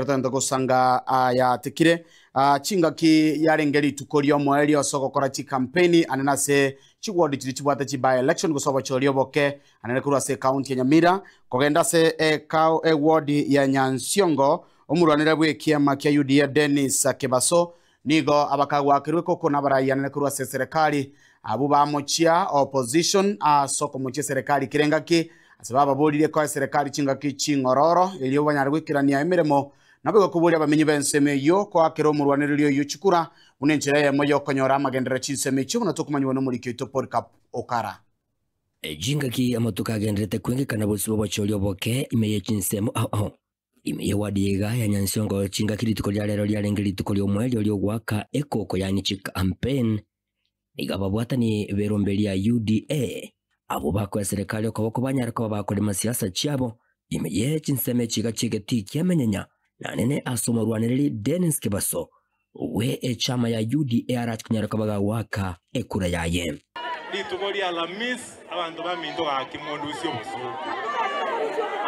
Tanto kusanga ya tikire chinga ki yarengeri tukorio mweli osoko kora chi campaign anana se chigwodi chibwata chi by election gusoba chorio boke anana kura se county ya Nyamira kogenda se ward ya Nyansiongo omurwanira bwe kiama kya UDA Dennis Kebaso nigo abakagwa kirwe koko nabarayi anana kura se serikali abo bamochia opposition soko mochia serikali kirenga ki asababa bolire kwa serikali chinga ki chingororo iliyo banyarwikirania emiremo nabego kuburia bamenyi benseme yo kwa kero murwaniriro yo chukura unenjera ya moyo konyora amagendera chinseme cyo natukumanywa no muri kito podcast okara ejinga ki amatuka gendrete kwengekana bosibo bacholyo boke imeye chinsemo imeye wadiega ya Nyansiongo chinga kilituko lya lero lya lengeli tukolyo mweli olyo gwaka ekoko yani chika campaign igababwata ni berombeli ya UDA abo bako ya serikali okoboko banyarako bakole masiasa cyabo imeye chinseme chiga chigeti kyamenyenya nanene asoma rwaniriri Dennis Kebaso we echama ya UDA arachkunyaraka baga waka ekura yaye litugoli alamis abantu baminto akimondusyo boso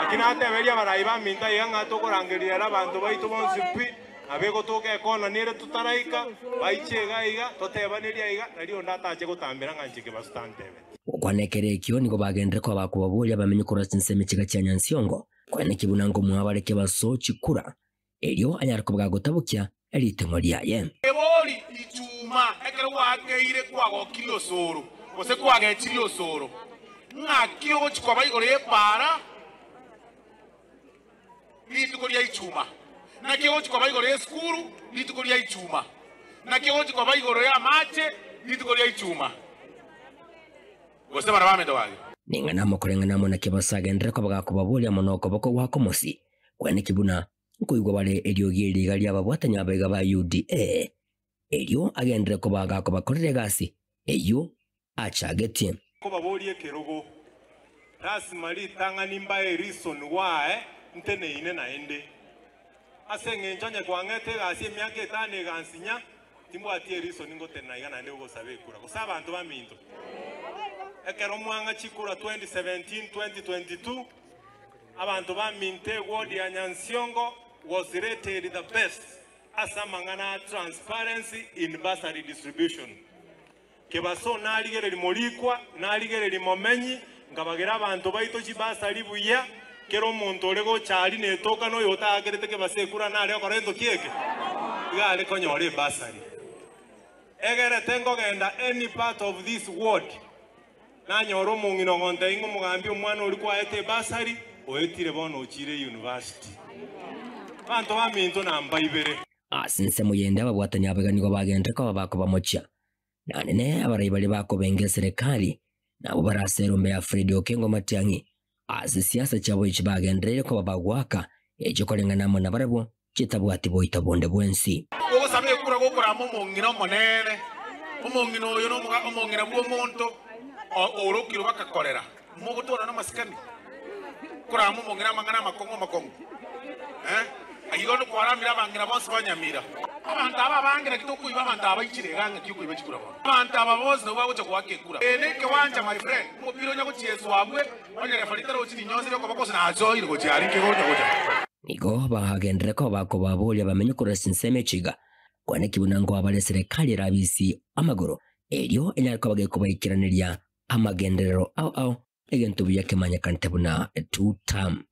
akina ateberia barayi baminta yanga tokorangerira abantu baitu bonsipi abego toke kona nire tutaraika baichega iga totebaniria iga nalio ndatache gutambira nganche Kebaso tantebe kwanekere kyo niko bagendere kwa bakubabuya bamenye kora sinseme kiga cya Nyansiongo kwane kibunango mwabare Kebaso chikura elio anyarako bwagotabukya elitemo lyaye eboli ichuma ekere wakeire kwago kilo soro ose kwage chilo soro ngakyo chikwa bayigore para litukolia ichuma nakyo chikwa bayigore skuru litukolia ichuma nakyo chikwa bayigore ya mache litukolia ichuma gose barabame ndwage ningana mokorengana mona Kebasaga ndreko bagakubabulia monoko boko wakomosi kwane kibuna nkuigwa bale elio giri gali ababwatanya abega ba UDA elio agendere ko bagako bakorere gasi eyo achagetie ko babolie kerogo rasimali tanga nimba reason why ntene ine na ende asenge njanye kwangete gasi emyaka etane gansinya timbwati reason ngotena igana ende ugosabe kura kusaba abantu baminto ekero mwanga chikura 2017 2022 abantu baminte ward ya Nyansiongo was rated the best as amangana transparency in bursary distribution. Kebaso naligere limolikwa naligere limomenyi ngabagera abantu baito chibasari buya kero muntu olego chali netoka no yota agerete Kebasekura nale okorento kieke igale konyore bursary egere tengo genda any part of this ward nanyoro mungino ngonte ingo mugambi omwana oli kwa ete bursary oetire bono chire university bantu baminto namba ibere asinse muyende ababwatanya abaganigo bagende ko babako bamocha nanene abarayi bali bako benge serikali nabo baraserombe ya Fred Okengo Matiangi siasa cyabo ikibagendere ko babagwaka ekikolengana mo nabarabo kitabwati boita bonde bwensi ugo sabe kura gukora mu mungino monene umungino yo no mungina bwo monto orokiro bakakorera mu gutora no masikani kura mu mungina mangana makongo ayigono kwaramira bangira bose banyamira abantu aba bangira kitokuiba abantu abayikire ganga kikuiba kikura abantu aba bose no babuce kwakekura eneke wanja my friend mupiro nyako chiesu wabwe banyere falitaro chini nyose ko bakosa na azoire go cyari ngigonya goja nigo bahagendere ko bako babolya bamenye kora sinseme chiga kwane kibunango abale serikali rabisi amagoro elio enyariko bageko bayikiranirya amagenderero egento biyake manya kantebuna 2 term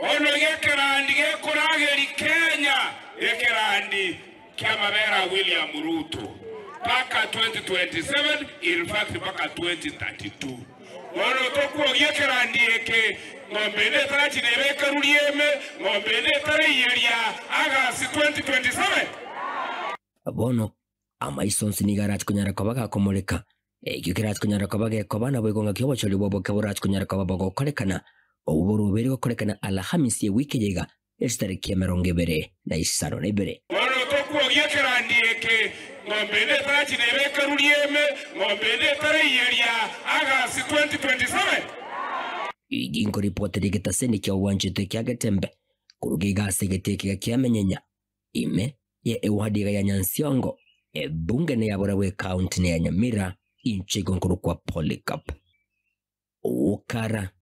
ono yekerandi gekorageri Kenya yekerandi Kyamabera William Ruto paka 2027 in fact paka 2032 ono tokwo yekerandi eke ngombe ne tarachi nebeka rulieme ngombe ne tarayeria agasi 2027 abono amaisonsi nigarach kunyara kabaga komoleka ekikirach kunyara kabaga kobana bwegonga kyobocholi bobo kaborach kunyara kabaga korekana oburu beri korekana Alhamisi ye wiki yega estariki 2025 ono tokwo yekerandi eke ngombe ne tarachi nebeka rulieme ngombe ne tarayeria agasi 2027 igingo ripoti rigitaseni kya uwanjite kya Gatembe kurugiga segete kya kiamenyenya ime ye ewadiga ya Nyansiongo bunge ne yabora we county ne ya Nyamira inchi gonkuru kwa Polycarp Ukara